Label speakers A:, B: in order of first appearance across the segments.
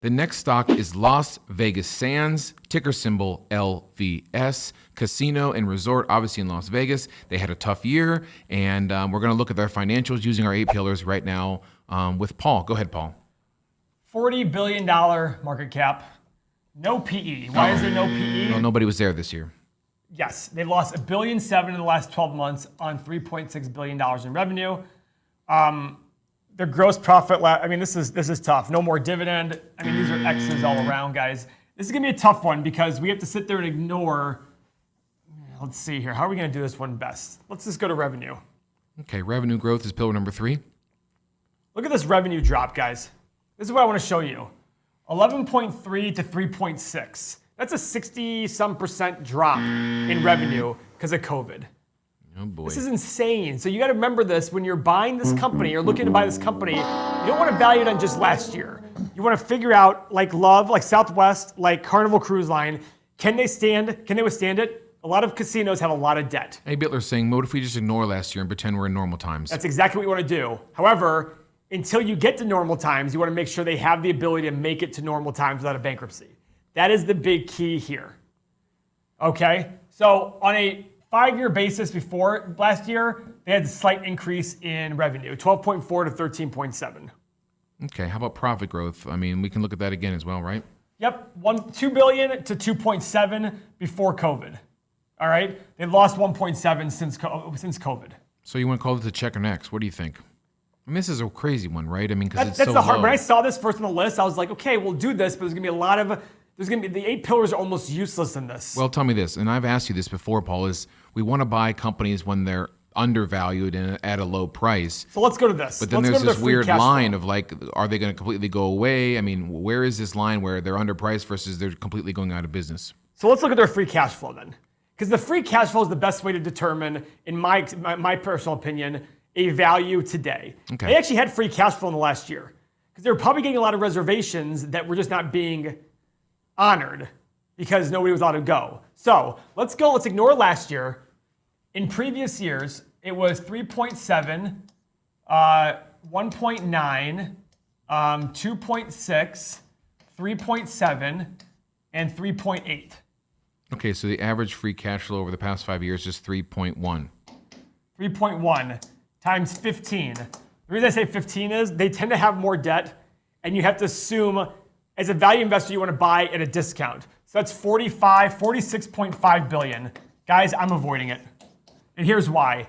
A: The next stock is Las Vegas Sands, ticker symbol LVS, casino and resort, obviously in Las Vegas. They had a tough year, and we're going to look at their financials using our 8 pillars right now with Paul. Go ahead, Paul.
B: $40 billion market cap, no PE. Why is there no PE?
A: Well, nobody was there this year.
B: Yes, they lost $1.7 billion in the last 12 months on $3.6 billion in revenue. Their gross profit, this is tough. No more dividend. These are X's all around, guys. This is going to be a tough one because we have to sit there and ignore. Let's see here. How are we going to do this one best? Let's just go to revenue.
A: Okay, revenue growth is pillar number 3.
B: Look at this revenue drop, guys. This is what I want to show you. 11.3 to 3.6. That's a 60-some% drop in revenue because of COVID.
A: Oh boy.
B: This is insane. So you got to remember this when you're buying this company or looking to buy this company. You don't want to value it on just last year. You want to figure out, like Love, like Southwest, like Carnival Cruise Line, can they withstand it? A lot of casinos have a lot of debt.
A: Hey, Bitler's saying, what if we just ignore last year and pretend we're in normal times?
B: That's exactly what you want to do. However, until you get to normal times, you want to make sure they have the ability to make it to normal times without a bankruptcy. That is the big key here. Okay? So on a 5-year basis before last year, they had a slight increase in revenue, 12.4 to 13.7.
A: Okay, how about profit growth? We can look at that again as well, right?
B: Yep, $2 billion to 2.7 before COVID. All right, they lost 1.7 since COVID.
A: So you want to call it the check or next? What do you think? This is a crazy one, right? Because it's
B: that's
A: so
B: the hard.
A: low.
B: When I saw this first on the list, I was like, okay, we'll do this, but there's gonna be a lot of. The 8 pillars are almost useless in this.
A: Well, tell me this, and I've asked you this before, Paul, is we want to buy companies when they're undervalued and at a low price.
B: So let's go to this.
A: But then there's this weird line of like, are they going to completely go away? Where is this line where they're underpriced versus they're completely going out of business?
B: So let's look at their free cash flow then. Because the free cash flow is the best way to determine, in my personal opinion, a value today.
A: Okay.
B: They actually had free cash flow in the last year. Because they were probably getting a lot of reservations that were just not being honored because nobody was allowed to go. So let's ignore last year. In previous years, it was 3.7, 1.9, 2.6, 3.7, and 3.8.
A: Okay, so the average free cash flow over the past 5 years is 3.1.
B: 3.1 times 15. The reason I say 15 is they tend to have more debt, and you have to assume as a value investor you want to buy at a discount. So that's 46.5 billion. Guys, I'm avoiding it. And here's why.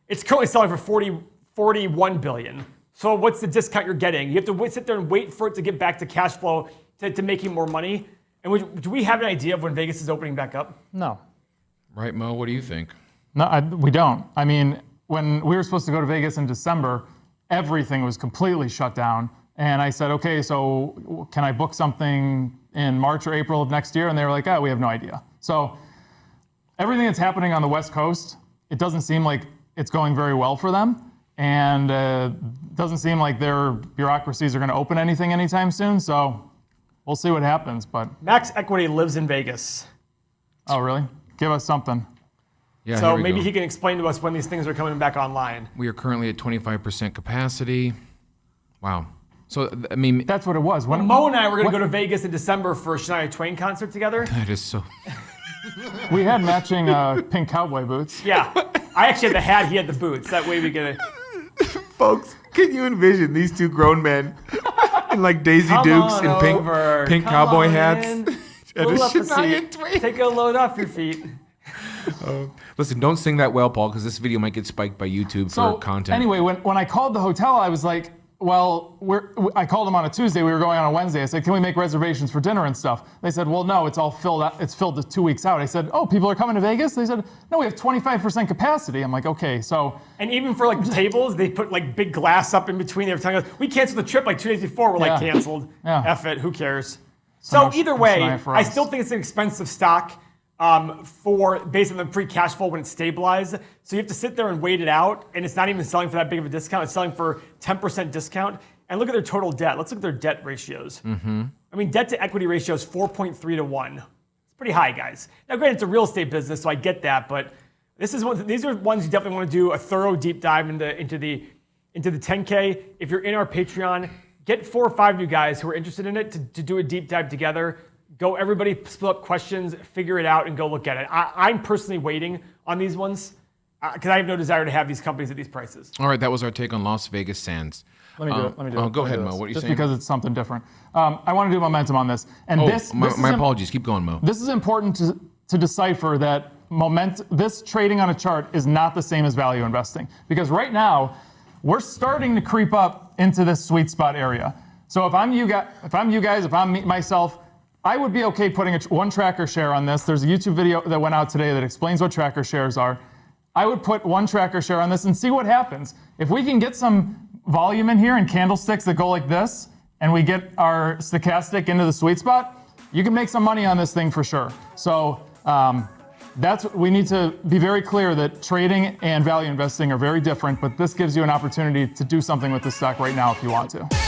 B: It's currently selling for 41 billion. So what's the discount you're getting? You have to sit there and wait for it to get back to cash flow to making more money. And do we have an idea of when Vegas is opening back up?
C: No.
A: Right, Mo? What do you think?
C: No, we don't. When we were supposed to go to Vegas in December, everything was completely shut down. And I said, okay, so can I book something in March or April of next year? And they were like, we have no idea. So everything that's happening on the West Coast, it doesn't seem like it's going very well for them. And doesn't seem like their bureaucracies are going to open anything anytime soon. So we'll see what happens. But
B: Max Equity lives in Vegas.
C: Oh, really? Give us something.
A: Yeah,
B: so maybe he can explain to us when these things are coming back online.
A: We are currently at 25% capacity. Wow. So,
C: that's what it was.
B: When Mo and I were going to go to Vegas in December for a Shania Twain concert together.
A: That is so...
C: We had matching pink cowboy boots.
B: Yeah. I actually had the hat, he had the boots. That way we get
A: Folks, can you envision these two grown men in like Daisy Dukes and pink cowboy hats?
B: Pull up a seat. Take a load off your feet.
A: Listen, don't sing that well, Paul, because this video might get spiked by YouTube for content.
C: Anyway, when I called the hotel, I was like, I called them on a Tuesday. We were going on a Wednesday. I said, can we make reservations for dinner and stuff? They said, well, no, it's all filled out. It's filled to 2 weeks out. I said, oh, people are coming to Vegas? They said, no, we have 25% capacity. I'm like, okay, so.
B: And even for like the tables, they put like big glass up in between. They were telling us, we canceled the trip like 2 days before. We're like, canceled.
C: Yeah.
B: F it, who cares? So either way, I still think it's an expensive stock. Based on the free cash flow when it's stabilized. So you have to sit there and wait it out, and it's not even selling for that big of a discount. It's selling for 10% discount. And look at their total debt. Let's look at their debt ratios. Mm-hmm. Debt to equity ratio is 4.3 to 1. It's pretty high, guys. Now, granted, it's a real estate business, so I get that, but these are ones you definitely want to do a thorough deep dive into the 10K. If you're in our Patreon, get 4 or 5 of you guys who are interested in it to do a deep dive together. Go, everybody split up questions, figure it out, and go look at it. I'm personally waiting on these ones because I have no desire to have these companies at these prices.
A: All right, that was our take on Las Vegas Sands.
C: Let me do it. Let me do it.
A: Go
C: Let me
A: ahead,
C: do
A: Mo.
C: this.
A: What are you
C: Just
A: saying?
C: because it's something different. I want to do momentum on this. And
A: my apologies. Keep going, Mo.
C: This is important to decipher that this trading on a chart is not the same as value investing. Because right now, we're starting to creep up into this sweet spot area. So if I'm myself, I would be okay putting one tracker share on this. There's a YouTube video that went out today that explains what tracker shares are. I would put one tracker share on this and see what happens. If we can get some volume in here and candlesticks that go like this, and we get our stochastic into the sweet spot, you can make some money on this thing for sure. So we need to be very clear that trading and value investing are very different, but this gives you an opportunity to do something with this stock right now if you want to.